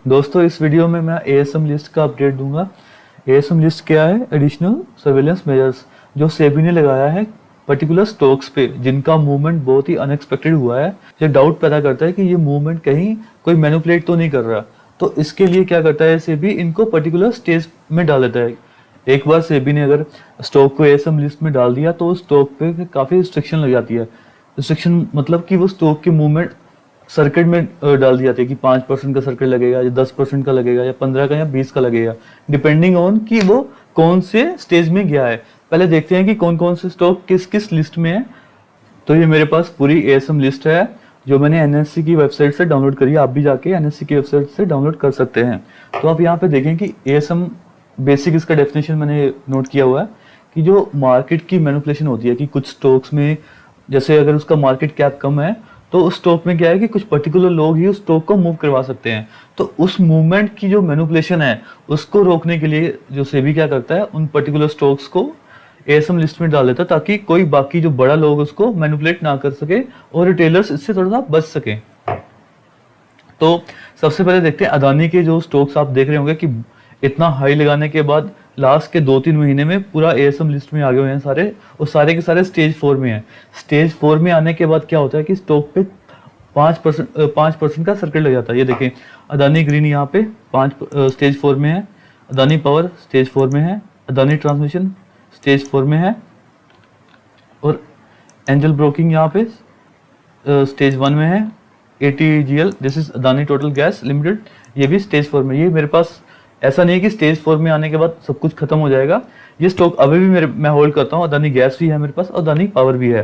दोस्तों इस वीडियो में मैं एएसएम लिस्ट का अपडेट दूंगा। एएसएम लिस्ट क्या है? एडिशनल सर्वेलेंस मेजर्स जो सेबी ने लगाया है पर्टिकुलर स्टॉक्स पे जिनका मूवमेंट बहुत ही अनएक्सपेक्टेड हुआ है। ये डाउट पैदा करता है कि ये मूवमेंट कहीं कोई मैनिपुलेट तो नहीं कर रहा। तो इसके लिए क्या करता है सेबी, इनको पर्टिकुलर स्टेज में डाल देता है। एक बार सेबी ने अगर स्टॉक को एएसएम लिस्ट में डाल दिया तो उस स्टॉक पे काफ़ी रिस्ट्रिक्शन लग जाती है। रिस्ट्रिक्शन मतलब कि वो स्टॉक की मूवमेंट सर्किट में डाल दिया था कि 5% का सर्किट लगेगा या 10% का लगेगा या 15 का या 20 का लगेगा, डिपेंडिंग ऑन कि वो कौन से स्टेज में गया है। पहले देखते हैं कि कौन कौन से स्टॉक किस किस लिस्ट में है। तो ये मेरे पास पूरी एएसएम लिस्ट है जो मैंने एनएससी की वेबसाइट से डाउनलोड करी है। आप भी जाके एनएससी की वेबसाइट से डाउनलोड कर सकते हैं। तो आप यहाँ पे देखें कि एएसएम बेसिक इसका डेफिनेशन मैंने नोट किया हुआ है कि जो मार्केट की मैनिपुलेशन होती है कि कुछ स्टॉक्स में, जैसे अगर उसका मार्केट कैप कम है तो उस स्टॉक में क्या है कि कुछ पर्टिकुलर लोग ही उस स्टॉक को मूव करवा सकते हैं। तो उस मूवमेंट की जो मैनिपुलेशन है उसको रोकने के लिए जो सेबी क्या करता है, उन पर्टिकुलर स्टॉक्स को एएसएम लिस्ट में डाल देता है ताकि कोई बाकी जो बड़ा लोग उसको मैनिपुलेट ना कर सके और रिटेलर्स इससे थोड़ा सा बच सके। तो सबसे पहले देखते हैं अदानी के जो स्टॉक्स आप देख रहे होंगे कि इतना हाई लगाने के बाद लास्ट के 2-3 महीने में पूरा एएसएम लिस्ट में आ गए हुए हैं सारे, और सारे के सारे स्टेज 4 में हैं। स्टेज 4 में आने के बाद क्या होता है कि स्टॉक पे 5% का सर्किट लग जाता है। ये देखें अदानी ग्रीन यहाँ पे स्टेज 4 में है, अदानी पावर स्टेज 4 में है, अदानी ट्रांसमिशन स्टेज 4 में है, और एंजल ब्रोकिंग यहाँ पे स्टेज 1 में है। ATGL this is Adani total gas limited, ये भी स्टेज 4 में। ये मेरे पास ऐसा नहीं है कि स्टेज 4 में आने के बाद सब कुछ खत्म हो जाएगा। ये स्टॉक अभी भी मैं होल्ड करता हूँ। अदानी गैस भी है मेरे पास और अदानी पावर भी है।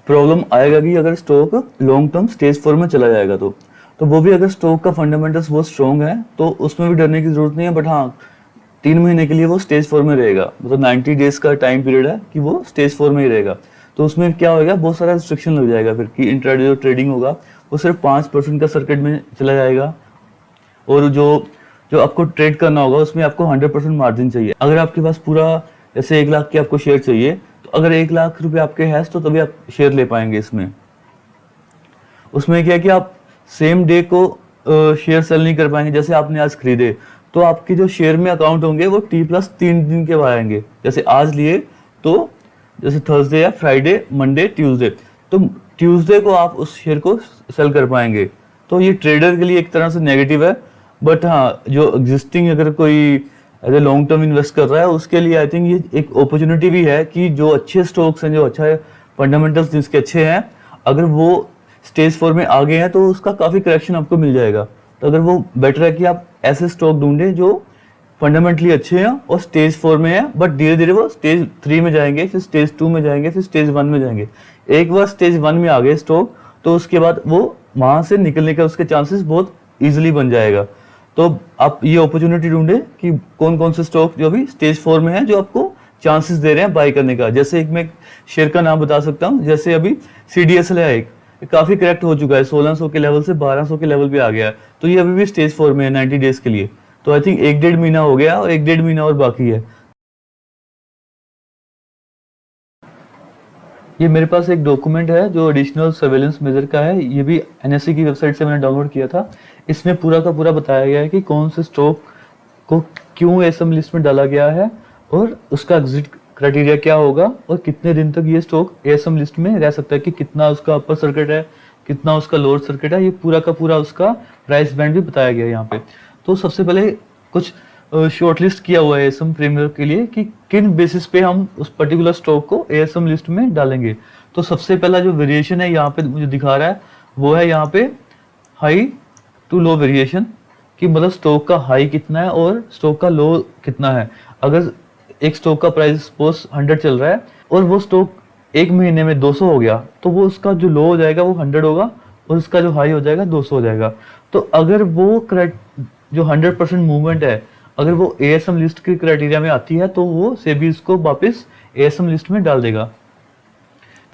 प्रॉब्लम आएगा कि अगर स्टॉक लॉन्ग टर्म स्टेज 4 में चला जाएगा तो वो भी अगर स्टॉक का फंडामेंटल्स बहुत स्ट्रॉन्ग है तो उसमें भी डरने की जरूरत नहीं है। बट हाँ, 3 महीने के लिए वो स्टेज 4 में रहेगा, मतलब 90 डेज का टाइम पीरियड है कि वो स्टेज 4 में ही रहेगा। तो उसमें क्या होगा, बहुत सारा रिस्ट्रिक्शन लग जाएगा फिर कि इंट्राडे जो ट्रेडिंग होगा वो सिर्फ 5% का सर्किट में चला जाएगा, और जो आपको ट्रेड करना होगा उसमें आपको 100% मार्जिन चाहिए। अगर आपके पास पूरा जैसे 1 लाख के आपको शेयर चाहिए तो अगर 1 लाख रुपए आपके है तो तभी आप शेयर ले पाएंगे इसमें। उसमें क्या है कि आप सेम डे को शेयर सेल नहीं कर पाएंगे। जैसे आपने आज खरीदे तो आपके जो शेयर में अकाउंट होंगे वो T+3 दिन के बाद आएंगे। जैसे आज लिए तो जैसे थर्सडे या फ्राइडे, मंडे, ट्यूसडे, तो ट्यूसडे को आप उस शेयर को सेल कर पाएंगे। तो ये ट्रेडर के लिए एक तरह से नेगेटिव है। बट हाँ, जो एग्जिस्टिंग अगर कोई as a long term invest कर रहा है उसके लिए आई थिंक ये एक अपॉर्चुनिटी भी है कि जो अच्छे स्टॉक्स हैं, जो अच्छा है फंडामेंटल्स जिसके अच्छे हैं, अगर वो स्टेज 4 में आ गए हैं तो उसका काफ़ी करेक्शन आपको मिल जाएगा। तो अगर वो बेटर है कि आप ऐसे स्टॉक ढूंढें जो फंडामेंटली अच्छे हैं और स्टेज 4 में है, बट धीरे धीरे वो स्टेज 3 में जाएंगे, फिर स्टेज 2 में जाएंगे, फिर स्टेज 1 में जाएंगे। एक बार स्टेज 1 में आ गए स्टॉक तो उसके बाद वो वहाँ से निकलने का उसके चांसेस बहुत ईजिली बन जाएगा। तो आप ये अपॉर्चुनिटी ढूंढे कि कौन कौन से स्टॉक जो अभी स्टेज 4 में है जो आपको चांसेस दे रहे हैं बाई करने का। जैसे एक मैं शेयर का नाम बता सकता हूँ, जैसे अभी CDSL है, एक काफी करेक्ट हो चुका है, 1600 के लेवल से 1200 के लेवल पे आ गया है। तो ये अभी भी स्टेज 4 में है 90 डेज के लिए। तो आई थिंक 1-1.5 महीना हो गया और 1-1.5 महीना और बाकी है। ये मेरे पास एक डॉक्यूमेंट है जो एडिशनल सर्वेलेंस मेजर का है। ये भी एनएससी की वेबसाइट से मैंने डाउनलोड किया था। इसमें पूरा का पूरा बताया गया है कि कौन से स्टॉक को क्यों एएसएम लिस्ट में डाला गया है और उसका एग्जिट क्राइटेरिया क्या होगा और कितने दिन तक ये स्टॉक एएसएम लिस्ट में रह सकता है, कि कितना उसका अपर सर्किट है, कितना उसका लोअर सर्किट है। ये पूरा का पूरा उसका प्राइस बैंड भी बताया गया है यहाँ पे। तो सबसे पहले कुछ शॉर्टलिस्ट किया हुआ है एएसएम फ्रेमवर्क के लिए कि किन बेसिस पे हम उस पर्टिकुलर स्टॉक को एएसएम लिस्ट में डालेंगे। तो सबसे पहला जो वेरिएशन है यहाँ पे मुझे दिखा रहा है वो है यहाँ पे हाई टू लो वेरिएशन, कि मतलब स्टॉक का हाई कितना है और स्टॉक का लो कितना है। अगर एक स्टॉक का प्राइस सपोज 100 चल रहा है और वो स्टॉक 1 महीने में 200 हो गया तो वो उसका जो लो हो जाएगा वो 100 होगा और उसका जो हाई हो जाएगा 200 हो जाएगा। तो अगर वो जो 100% मूवमेंट है अगर वो एएसएम लिस्ट के क्राइटेरिया में आती है तो वो सेबी इसको वापस एएसएम लिस्ट में डाल देगा।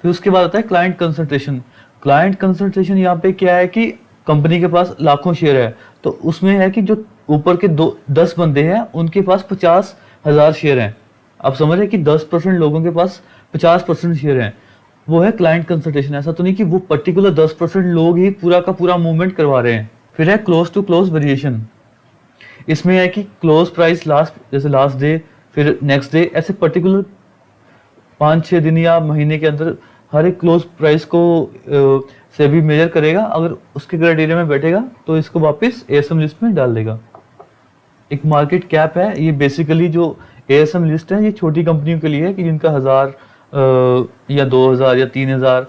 फिर उसके बाद आता है क्लाइंट कंसंट्रेशन। क्लाइंट कंसंट्रेशन यहाँ पे क्या है कि कंपनी के पास लाखों शेयर है तो उसमें है कि जो ऊपर के 10 बंदे हैं उनके पास 50,000 शेयर हैं। आप समझ रहे हैं कि 10% लोगों के पास 50% शेयर हैं, वो है क्लाइंट कंसंट्रेशन। ऐसा तो नहीं कि वो पर्टिकुलर 10% लोग ही पूरा का पूरा मूवमेंट करवा रहे हैं। फिर है क्लोज टू क्लोज वेरिएशन। इसमें है कि क्लोज प्राइस लास्ट, जैसे लास्ट डे फिर नेक्स्ट डे, ऐसे पर्टिकुलर 5-6 दिन या महीने के अंदर हर एक क्लोज प्राइस को सेबी मेजर करेगा। अगर उसके क्राइटेरिया में बैठेगा तो इसको वापस एएसएम लिस्ट में डाल देगा। एक मार्केट कैप है, ये बेसिकली जो एएसएम लिस्ट है ये छोटी कंपनियों के लिए है कि जिनका 1000 या 2000 या 3000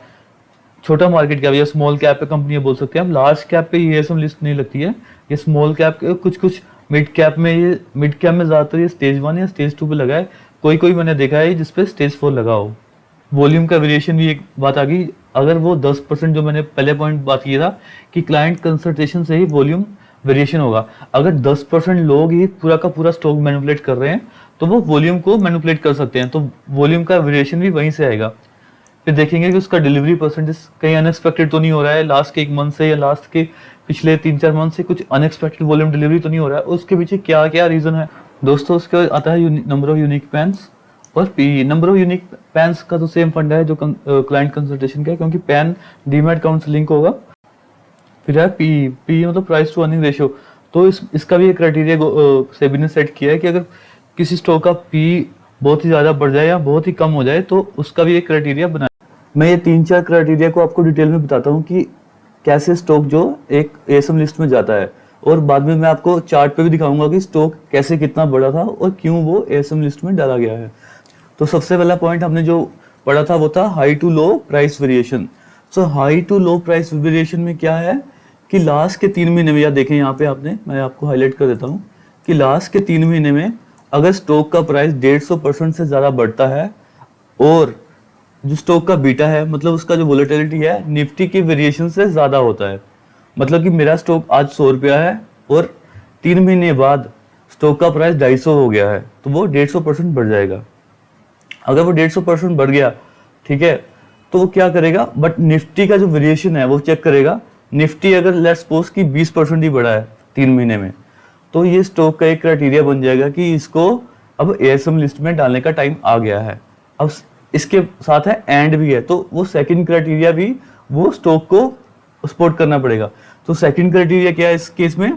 छोटा मार्केट कैप या स्मॉल कैप पे कंपनियां बोल सकते हैं हम। लार्ज कैप पे ये एएसएम लिस्ट नहीं लगती है। ये स्मॉल कैप के कुछ मिड कैप में, ये मिड कैप में ज़्यादातर ये स्टेज 1 या स्टेज 2 पे लगा है। कोई मैंने देखा है जिसपे स्टेज 4 लगा हो। वॉल्यूम का वेरिएशन भी एक बात आ गई। अगर वो 10% जो मैंने पहले पॉइंट बात किया था कि क्लाइंट कंसल्टेशन से ही वॉल्यूम वेरिएशन होगा, अगर 10% लोग ही पूरा का पूरा स्टॉक मैनिपुलेट कर रहे हैं तो वो वॉल्यूम को मैनिपुलेट कर सकते हैं, तो वॉल्यूम का वेरिएशन भी वहीं से आएगा। फिर देखेंगे कि उसका डिलीवरी परसेंटेज कहीं अनएक्सपेक्टेड तो नहीं हो रहा है, लास्ट के 1 मंथ से या लास्ट के पिछले 3-4 मंथ से कुछ अनएक्सपेक्टेड वॉल्यूम डिलीवरी तो नहीं हो रहा है, उसके पीछे क्या क्या रीजन है। दोस्तों उसके आता है नंबर ऑफ यूनिक पैन्स और P. Number of unique pans का तो सेम फंडा है जो क्लाइंट कंसल्टेशन का है, क्योंकि पैन डीमैट अकाउंट से लिंक होगा। फिर है पी मतलब प्राइस टू अर्निंग रेशियो। तो इसका भी एक क्राइटेरिया सेबी ने सेट किया है कि अगर किसी स्टॉक का पी बहुत ही ज़्यादा बढ़ जाए या बहुत ही कम हो जाए तो उसका भी एक क्राइटेरिया बनाए। मैं ये 3-4 क्राइटेरिया को आपको डिटेल में बताता हूँ कि कैसे स्टॉक जो एक एएसएम लिस्ट में जाता है, और बाद में मैं आपको चार्ट पे भी दिखाऊंगा कि स्टॉक कैसे कितना बड़ा था और क्यों वो एएसएम लिस्ट में डाला गया है। तो सबसे पहला पॉइंट हमने जो पढ़ा था वो था high to low price variation. So high to low price variation में क्या है कि लास्ट के 3 महीने में, या देखें यहाँ पे आपने, मैं आपको हाईलाइट कर देता हूँ कि लास्ट के 3 महीने में अगर स्टॉक का प्राइस 150% से ज़्यादा बढ़ता है और जो स्टॉक का बीटा है, मतलब उसका जो वोलेटिलिटी है निफ्टी की वेरिएशन से ज़्यादा होता है, मतलब कि मेरा स्टॉक आज 100 रुपया है और 3 महीने बाद स्टॉक का प्राइस 250 हो गया है, तो वो 150% बढ़ जाएगा। अगर वो 150% बढ़ गया, ठीक है, तो वो क्या करेगा, बट निफ्टी का जो वेरिएशन है वो चेक करेगा। निफ्टी अगर लेट्स सपोज कि 20% ही बढ़ा है 3 महीने में, तो ये स्टॉक का एक क्राइटेरिया बन जाएगा कि इसको अब एएसएम लिस्ट में डालने का टाइम आ गया है। अब इसके साथ है एंड भी है, तो वो सेकंड क्राइटेरिया भी वो स्टॉक को सपोर्ट करना पड़ेगा। तो सेकंड क्राइटेरिया क्या है इस केस में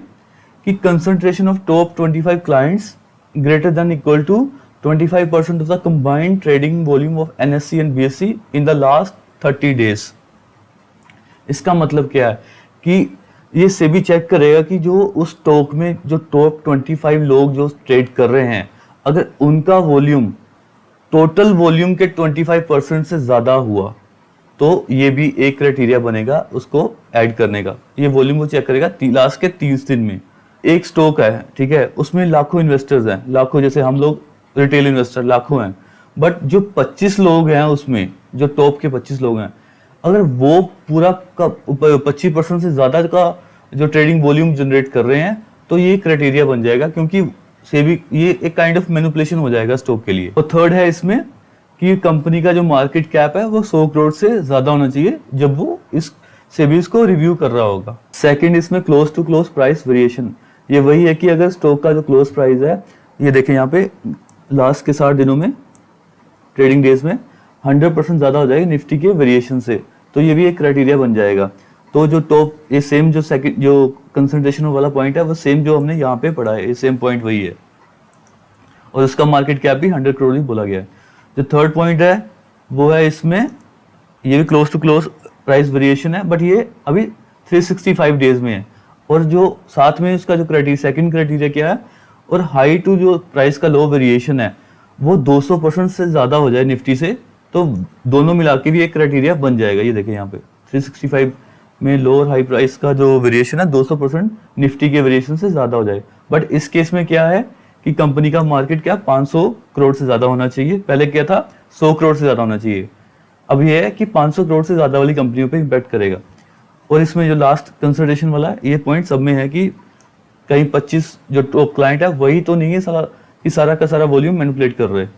कि concentration of top 25 clients greater than equal to 25% of the combined trading volume of NSC and BSC in the last 30 days. इसका मतलब क्या है कि ये सेबी चेक करेगा कि जो उस स्टॉक में जो टॉप 25 लोग जो ट्रेड कर रहे हैं, अगर उनका वॉल्यूम टोटल वॉल्यूम के 25% से ज़्यादा हुआ तो ये भी एक क्राइटेरिया बनेगा उसको ऐड करने का। ये वॉल्यूम को चेक करेगा लास्ट के 30 दिन में। एक स्टॉक है, ठीक है, उसमें लाखों इन्वेस्टर्स हैं, लाखों, जैसे हम लोग रिटेल इन्वेस्टर लाखों हैं, बट जो 25 लोग हैं उसमें, जो टॉप के 25 लोग हैं, अगर वो पूरा का 25% से ज़्यादा का जो ट्रेडिंग वॉल्यूम जनरेट कर रहे हैं तो ये क्राइटेरिया बन जाएगा, क्योंकि सेबी ये एक काइंड ऑफ मैनिपुलेशन हो जाएगा स्टॉक के लिए। और थर्ड है इसमें कि कंपनी का जो मार्केट कैप है वो 100 करोड़ से ज़्यादा होना चाहिए जब वो इस सेबी इसको रिव्यू कर रहा होगा। सेकंड इसमें close to close price variation. ये वही है कि अगर स्टॉक का जो क्लोज प्राइस है, ये देखें यहाँ पे लास्ट के 60 दिनों में ट्रेडिंग डेज में 100% ज़्यादा हो जाएगा निफ्टी के वेरिएशन से, तो ये भी एक क्राइटेरिया बन जाएगा। तो जो टॉप, ये सेम जो सेकंड जो कंसंट्रेशन वाला पॉइंट है वो सेम जो हमने यहाँ पे पढ़ा है, ये सेम पॉइंट वही है, और उसका मार्केट कैप भी 100 करोड़ ही बोला गया है। जो थर्ड पॉइंट है वो है इसमें, ये भी close to close price variation है, बट ये अभी 365 डेज में है। और जो साथ में उसका जो क्राइटेरिया, सेकंड क्राइटेरिया क्या है, और हाई टू जो प्राइस का लो वेरिएशन है वो 200% से ज़्यादा हो जाए निफ्टी से, तो दोनों मिला के भी एक क्राइटेरिया बन जाएगा। ये देखें यहाँ पे 365 में लो और हाई प्राइस का जो वेरिएशन है 200% निफ्टी के वेरिएशन से ज़्यादा हो जाए। बट इस केस में क्या है कि कंपनी का मार्केट क्या 500 करोड़ से ज़्यादा होना चाहिए, पहले क्या था 100 करोड़ से ज़्यादा होना चाहिए, अब ये है कि 500 करोड़ से ज़्यादा वाली कंपनियों पे इम्पैक्ट करेगा। और इसमें जो लास्ट कंसिडरेशन वाला ये पॉइंट सब में है कि कहीं 25 जो टॉप क्लाइंट है वही तो नहीं है सारा कि सारा का सारा वॉल्यूम मैनिपुलेट कर रहे हैं।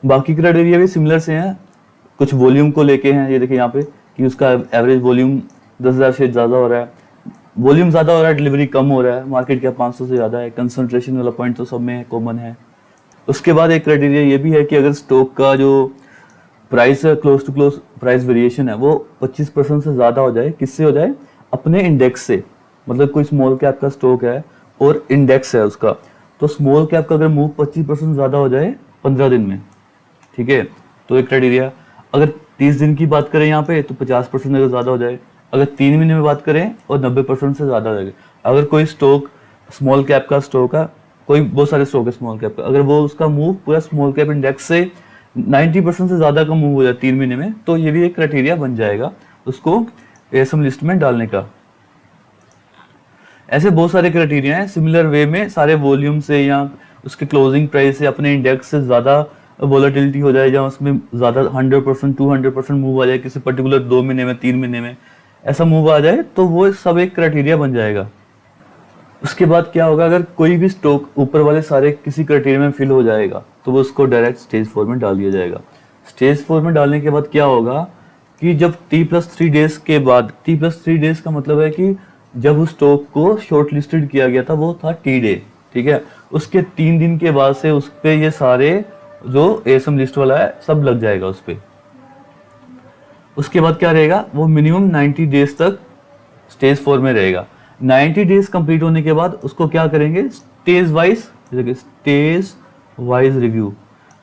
बाकी क्राइटेरिया भी सिमिलर से हैं, कुछ वॉल्यूम को लेके हैं, ये देखिए यहाँ पे कि उसका एवरेज वॉल्यूम 10,000 से ज़्यादा हो रहा है, वॉल्यूम ज़्यादा हो रहा है, डिलीवरी कम हो रहा है, मार्केट कैप 500 से ज़्यादा है, कंसंट्रेशन वाला पॉइंट तो सब में कॉमन है। उसके बाद एक क्राइटेरिया ये भी है कि अगर स्टॉक का जो प्राइस है, close to close price variation है, वो 25% से ज़्यादा हो जाए, किससे हो जाए, अपने इंडेक्स से। मतलब कोई स्मॉल कैप का स्टॉक है और इंडेक्स है उसका, तो स्मॉल कैप का अगर मूव 25% ज़्यादा हो जाए 15 दिन में, ठीक है, तो एक क्राइटेरिया। अगर 30 दिन की बात करें यहाँ पे तो 50% अगर ज़्यादा हो जाए, अगर 3 महीने में बात करें और 90% से ज़्यादा हो जाएगा। अगर कोई स्टॉक स्मॉल कैप का स्टॉक है, कोई बहुत सारे स्टॉक है स्मॉल कैप का, अगर वो उसका मूव पूरा स्मॉल कैप इंडेक्स से 90% से ज़्यादा का मूव हो जाए 3 महीने में, तो ये भी एक क्राइटेरिया बन जाएगा उसको एएसएम लिस्ट में डालने का। ऐसे बहुत सारे क्राइटेरिया हैं। सिमिलर वे में सारे वॉल्यूम से या उसके क्लोजिंग प्राइस से अपने इंडेक्स से ज़्यादा वॉलेटिलिटी हो जाए, या उसमें ज़्यादा 100% 200% मूव आ जाए किसी पर्टिकुलर 2 महीने में 3 महीने में, ऐसा मूव आ जाए तो वो सब एक क्राइटेरिया बन जाएगा। उसके बाद क्या होगा, अगर कोई भी स्टॉक ऊपर वाले सारे किसी क्राइटेरिया में फिल हो जाएगा तो वो उसको डायरेक्ट स्टेज 4 में डाल दिया जाएगा। स्टेज 4 में डालने के बाद क्या होगा कि जब T+3 डेज के बाद, T+3 डेज का मतलब है कि जब उस स्टॉक को शॉर्ट लिस्टेड किया गया था वो था टी डे, ठीक है, उसके 3 दिन के बाद से उस पे ये सारे जो एएसएम लिस्ट वाला है सब लग जाएगा उस पे। उसके बाद क्या रहेगा, वो मिनिमम 90 डेज तक स्टेज 4 में रहेगा। 90 डेज कंप्लीट होने के बाद उसको क्या करेंगे, स्टेज वाइज रिव्यू।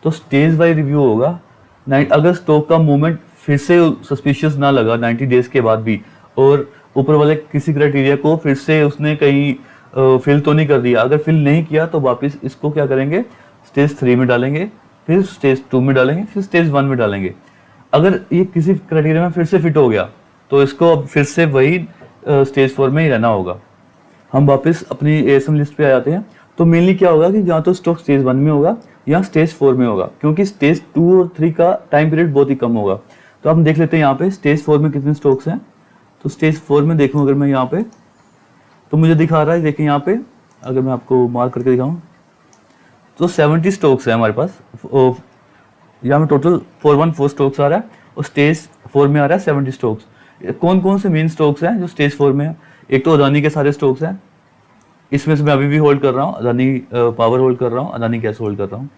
तो स्टेज वाइज रिव्यू होगा। अगर स्टॉक का मूवमेंट फिर से सस्पिशियस ना लगा 90 डेज के बाद भी, और ऊपर वाले किसी क्राइटेरिया को फिर से उसने कहीं फिल तो नहीं कर दिया, अगर फिल नहीं किया तो वापस इसको क्या करेंगे, स्टेज 3 में डालेंगे, फिर स्टेज 2 में डालेंगे, फिर स्टेज 1 में डालेंगे। अगर ये किसी क्राइटेरिया में फिर से फिट हो गया तो इसको अब फिर से वही स्टेज 4 में ही रहना होगा। हम वापस अपनी एएसएम लिस्ट पे आ जाते हैं। तो मेनली क्या होगा कि जहाँ तो स्टॉक स्टेज 1 में होगा या स्टेज 4 में होगा, क्योंकि स्टेज 2 और 3 का टाइम पीरियड बहुत ही कम होगा। तो हम देख लेते हैं यहाँ पे स्टेज 4 में कितने स्टॉक्स हैं। तो स्टेज 4 में देखूँ अगर मैं यहाँ पे, तो मुझे दिखा रहा है, देखिए यहाँ पे अगर मैं आपको मार्क करके दिखाऊँ तो 70 स्टॉक्स है हमारे पास। यहाँ में टोटल 414 स्टॉक्स आ रहा है और स्टेज 4 में आ रहा है 70 स्टॉक्स। कौन कौन से मेन स्टॉक्स हैं जो स्टेज 4 में है, एक तो अदानी के सारे स्टॉक्स हैं, इसमें से मैं अभी भी होल्ड कर रहा हूँ, अदानी पावर होल्ड कर रहा हूँ, अदानी गैस होल्ड कर रहा हूँ।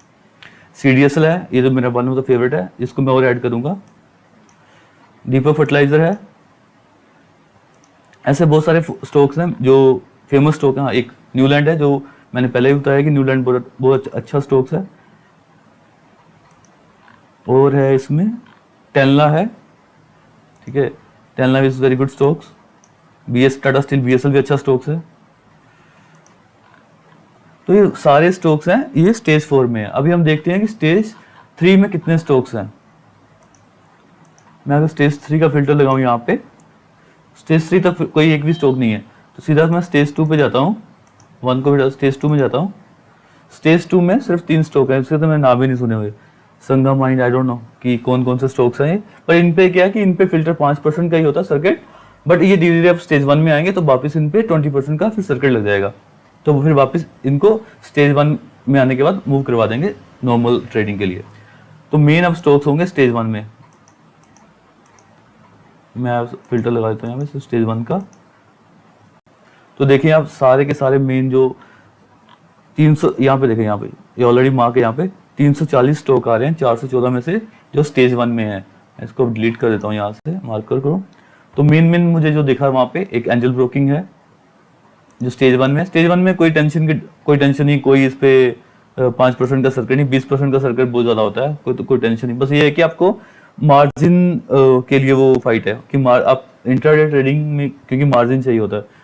CDSL है, ये जो मेरा वन ऑफ द फेवरेट है, इसको मैं और ऐड करूँगा। दीपक फर्टिलाइजर है। ऐसे बहुत सारे स्टॉक्स हैं जो फेमस स्टॉक हैं। एक न्यूलैंड है, जो मैंने पहले ही बताया कि न्यूलैंड बहुत अच्छा स्टॉक्स है। और है इसमें टेल्ला है, ठीक है, टेल्ला is very good stocks. Tata steel BSL भी अच्छा स्टॉक्स है। तो ये सारे स्टॉक्स हैं, ये स्टेज 4 में है। अभी हम देखते हैं कि स्टेज 3 में कितने स्टॉक्स हैं। मैं अगर स्टेज 3 का फिल्टर लगाऊं यहाँ पे, स्टेज 3 तक कोई एक भी स्टॉक नहीं है, तो सीधा मैं स्टेज 2 पे जाता हूँ, 1 को फिर स्टेज 2 में जाता हूँ। स्टेज 2 में सिर्फ 3 स्टॉक है, इसके तो मैंने नाम भी नहीं सुने हुए। संगम माइंड, आई डोंट नो कि कौन कौन से स्टॉक्स हैं ये, पर इन पे क्या है कि इन पे फिल्टर 5% का ही होता है सर्किट, बट ये धीरे धीरे अब स्टेज 1 में आएंगे तो वापस इन पे 20% का फिर सर्किट लग जाएगा, तो फिर वापस इनको स्टेज 1 में आने के बाद मूव करवा देंगे नॉर्मल ट्रेडिंग के लिए। तो मेन अब स्टॉक्स होंगे स्टेज 1 में। मैं फिल्टर लगा देता हूँ यहाँ पे स्टेज 1 का। तो देखिए आप सारे के सारे मेन जो 300 यहाँ पे देखें, यहाँ पे ये ऑलरेडी मार्क है, यहाँ पे 340 स्टॉक आ रहे हैं 414 में से जो स्टेज 1 में है। इसको डिलीट कर देता हूँ यहाँ से, मार्कर करो। तो मेन मुझे जो दिखा वहाँ पे एक एंजल ब्रोकिंग है जो स्टेज 1 में। स्टेज 1 में कोई टेंशन नहीं, कोई इस पे 5% का सर्किट नहीं, 20% का सर्किट बहुत ज़्यादा होता है, कोई टेंशन नहीं। बस ये है कि आपको मार्जिन के लिए वो फाइट है कि आप इंट्राडे ट्रेडिंग में क्योंकि मार्जिन चाहिए होता है।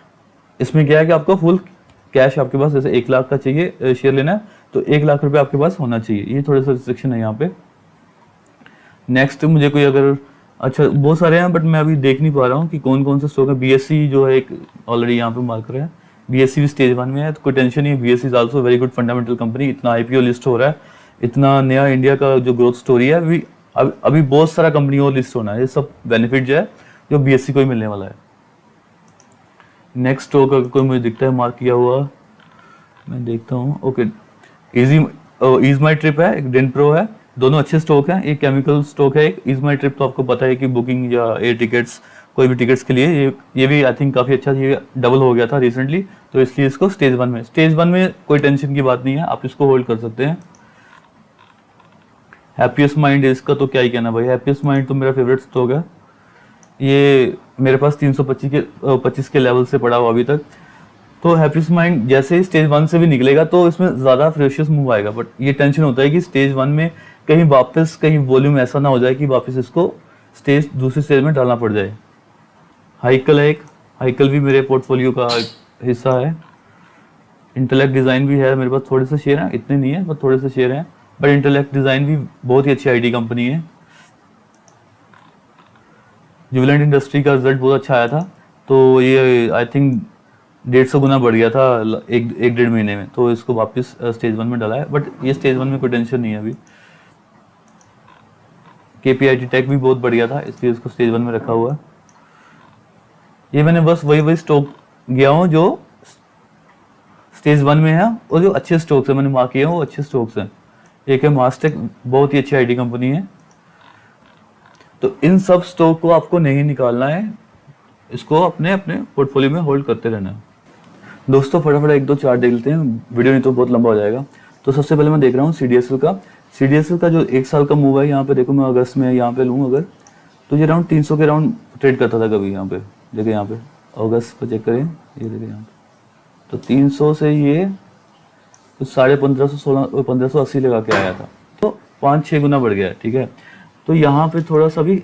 इसमें क्या है कि आपको फुल कैश आपके पास, जैसे 1 लाख का चाहिए शेयर लेना है तो 1 लाख रुपए आपके पास होना चाहिए। ये थोड़ा सा रिस्ट्रिक्शन है यहाँ पे। नेक्स्ट मुझे कोई अगर अच्छा बहुत सारे हैं बट मैं अभी देख नहीं पा रहा हूँ कि कौन कौन से स्टॉक है। BSE जो है एक ऑलरेडी यहाँ पे मार्कर है, BSE भी स्टेज 1 में है, तो कोई टेंशन नहीं है। BSE is also very good fundamental company. इतना IPO लिस्ट हो रहा है, इतना नया इंडिया का जो ग्रोथ स्टोरी है, अभी बहुत सारा कंपनी और लिस्ट होना है। ये सब बेनिफिट जो है जो BSE को ही मिलने वाला है। नेक्स्ट स्टॉक अगर कोई मुझे दिखता है मार्क किया हुआ, मैं देखता हूँ। ओके, ईज माई ट्रिप है, एक डेनप्रो है, दोनों अच्छे स्टॉक हैं। एक केमिकल स्टॉक है, एक ईज माई ट्रिप तो आपको पता है कि बुकिंग या एयर टिकट्स कोई भी टिकट्स के लिए ये भी आई थिंक काफ़ी अच्छा, ये डबल हो गया था रिसेंटली, तो इसलिए इसको स्टेज 1 में कोई टेंशन की बात नहीं है, आप इसको होल्ड कर सकते हैं। हैप्पीएस्ट माइंड, इसका तो क्या ही कहना भाई, हैप्पीएस्ट माइंड तो मेरा फेवरेट स्टॉक है। ये मेरे पास 325 के लेवल से पड़ा हुआ अभी तक। तो हैप्पीस्ट माइंड जैसे ही स्टेज 1 से भी निकलेगा तो इसमें ज़्यादा फ्रेशियस मूव आएगा, बट ये टेंशन होता है कि स्टेज 1 में कहीं वापस कहीं वॉल्यूम ऐसा ना हो जाए कि वापस इसको दूसरी स्टेज में डालना पड़ जाए। हाइकल है एक, हाइकल भी मेरे पोर्टफोलियो का हिस्सा है। इंटेलेक्ट डिज़ाइन भी है मेरे पास, थोड़े से शेयर हैं, इतने नहीं है पर थोड़े से शेयर हैं, बट इंटेलेक्ट डिज़ाइन भी बहुत ही अच्छी आईटी कंपनी है। जुबिलेंट इंडस्ट्री का रिजल्ट बहुत अच्छा आया था, तो ये आई थिंक 150 गुना बढ़ गया था एक डेढ़ महीने में, तो इसको वापस स्टेज 1 में डाला है, बट ये स्टेज 1 में कोई टेंशन नहीं है अभी। KPIT टेक भी बहुत बढ़िया था, इसलिए इसको स्टेज 1 में रखा हुआ है। ये मैंने बस वही स्टॉक गया हूँ जो स्टेज 1 में है, और जो अच्छे स्टॉक्स है मैंने मार्क किए हैं वो अच्छे स्टॉक्स हैं। एक है मास्टेक, बहुत ही अच्छी आईटी कंपनी है। तो इन सब स्टॉक को आपको नहीं निकालना है, इसको अपने अपने पोर्टफोलियो में होल्ड करते रहना है। दोस्तों फटाफट एक दो चार्ट देख लेते हैं, वीडियो नहीं तो बहुत लंबा हो जाएगा। तो सबसे पहले मैं देख रहा हूँ CDSL का जो 1 साल का मूव है, यहाँ पे देखो मैं अगस्त में यहाँ पे लूँ अगर, तो ये राउंड 300 के राउंड ट्रेड करता था कभी। यहाँ पे देखिए, यहाँ पे अगस्त पर चेक करें, ये देखिए यहाँ पे, तो 300 से ये तो 1580 लगा के आया था, तो 5-6 गुना बढ़ गया है। ठीक है, तो यहाँ पे थोड़ा सा भी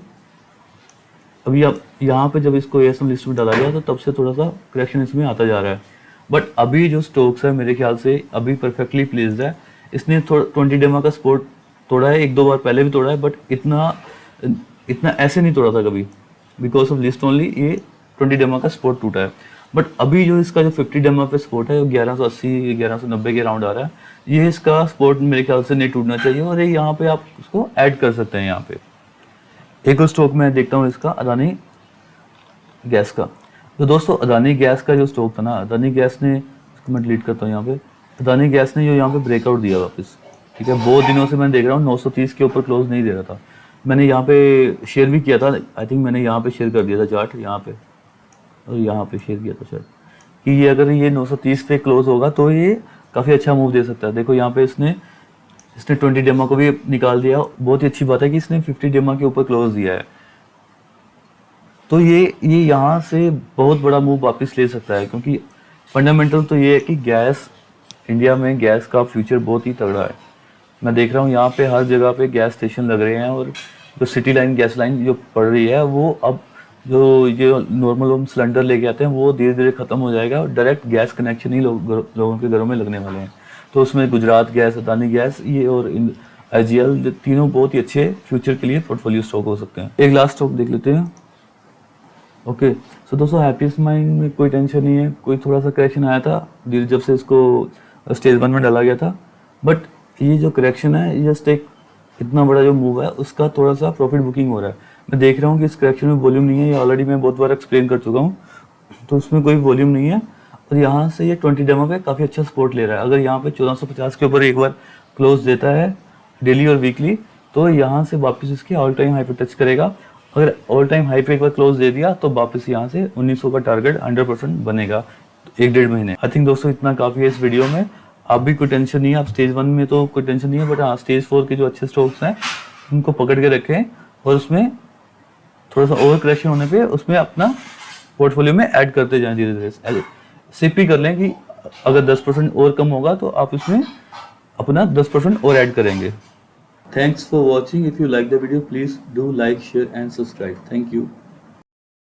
अभी अब यहाँ पे जब इसको ASM लिस्ट में डाला गया तो तब से थोड़ा सा करेक्शन इसमें आता जा रहा है, बट अभी जो स्टॉक्स है मेरे ख्याल से अभी परफेक्टली प्लेस्ड है। इसने 20 डेमा का सपोर्ट तोड़ा है, 1-2 बार पहले भी तोड़ा है, बट इतना ऐसे नहीं तोड़ा था कभी, बिकॉज ऑफ लिस्ट ओनली ये 20 डेमा का सपोर्ट टूटा है। बट अभी जो इसका जो 50 डेमा पे सपोर्ट है 1180 1190 के राउंड आ रहा है, ये इसका सपोर्ट मेरे ख्याल से नहीं टूटना चाहिए, और ये यहाँ पे आप उसको ऐड कर सकते हैं। यहाँ पे एक और स्टॉक मैं देखता हूँ इसका, अदानी गैस का। तो दोस्तों अदानी गैस का जो स्टॉक था ना, अदानी गैस ने, इसको मैं डिलीट करता हूँ यहाँ पे, अदानी गैस ने जो यहाँ पे ब्रेकआउट दिया वापस। ठीक है, बहुत दिनों से मैं देख रहा हूँ 930 के ऊपर क्लोज नहीं दे रहा था। मैंने यहाँ पे शेयर भी किया था, आई थिंक मैंने यहाँ पे शेयर कर दिया था चार्ट, यहाँ पे और यहाँ पे शेयर किया था शायद, कि ये अगर ये 930 पे क्लोज होगा तो ये काफ़ी अच्छा मूव दे सकता है। देखो यहाँ पे इसने 20 डेमा को भी निकाल दिया। बहुत ही अच्छी बात है कि इसने 50 डेमा के ऊपर क्लोज दिया है, तो ये यहाँ से बहुत बड़ा मूव वापस ले सकता है, क्योंकि फंडामेंटल तो ये है कि गैस, इंडिया में गैस का फ्यूचर बहुत ही तगड़ा है। मैं देख रहा हूँ यहाँ पे हर जगह पे गैस स्टेशन लग रहे हैं, और जो सिटी लाइन गैस लाइन जो पड़ रही है वो अब जो ये नॉर्मल हम सिलेंडर लेके आते हैं वो धीरे धीरे ख़त्म हो जाएगा, और डायरेक्ट गैस कनेक्शन ही लोगों के घरों में लगने वाले हैं। तो उसमें गुजरात गैस, अदानी गैस, ये और IGL तीनों बहुत ही अच्छे फ्यूचर के लिए पोर्टफोलियो स्टॉक हो सकते हैं। एक लास्ट स्टॉक देख लेते हैं। ओके, सो दोस्तों हैप्पीस्ट माइंड में कोई टेंशन नहीं है, कोई थोड़ा सा करेक्शन आया था जब से इसको स्टेज 1 में डाला गया था, बट ये जो करेक्शन है, ये जस्ट एक इतना बड़ा जो मूव है उसका थोड़ा सा प्रॉफिट बुकिंग हो रहा है। मैं देख रहा हूँ कि इस करेक्शन में वॉल्यूम नहीं है, ये ऑलरेडी मैं बहुत बार एक्सप्लेन कर चुका हूँ, तो उसमें कोई वॉल्यूम नहीं है, और यहाँ से ये 20 डेमो पे काफ़ी अच्छा सपोर्ट ले रहा है। अगर यहाँ पे 1450 के ऊपर एक बार क्लोज देता है डेली और वीकली, तो यहाँ से वापस इसके ऑल टाइम हाई पे टच करेगा। अगर ऑल टाइम हाई पे एक बार क्लोज दे दिया तो वापस यहाँ से 1900 का टारगेट 100% बनेगा 1-1.5 महीने। आई थिंक दोस्तों इतना काफ़ी है इस वीडियो में। आप भी कोई टेंशन नहीं है, आप स्टेज 1 में तो कोई टेंशन नहीं है, बट हाँ स्टेज 4 के जो अच्छे स्टॉक्स हैं उनको पकड़ के रखें, और उसमें थोड़ा सा ओवर करेक्शन होने पे उसमें अपना पोर्टफोलियो में ऐड करते जाएं धीरे धीरे। सिप ही कर लें कि अगर 10% और कम होगा तो आप इसमें अपना 10% और ऐड करेंगे। Thanks for watching. If you like the video please do like, share and subscribe. Thank you.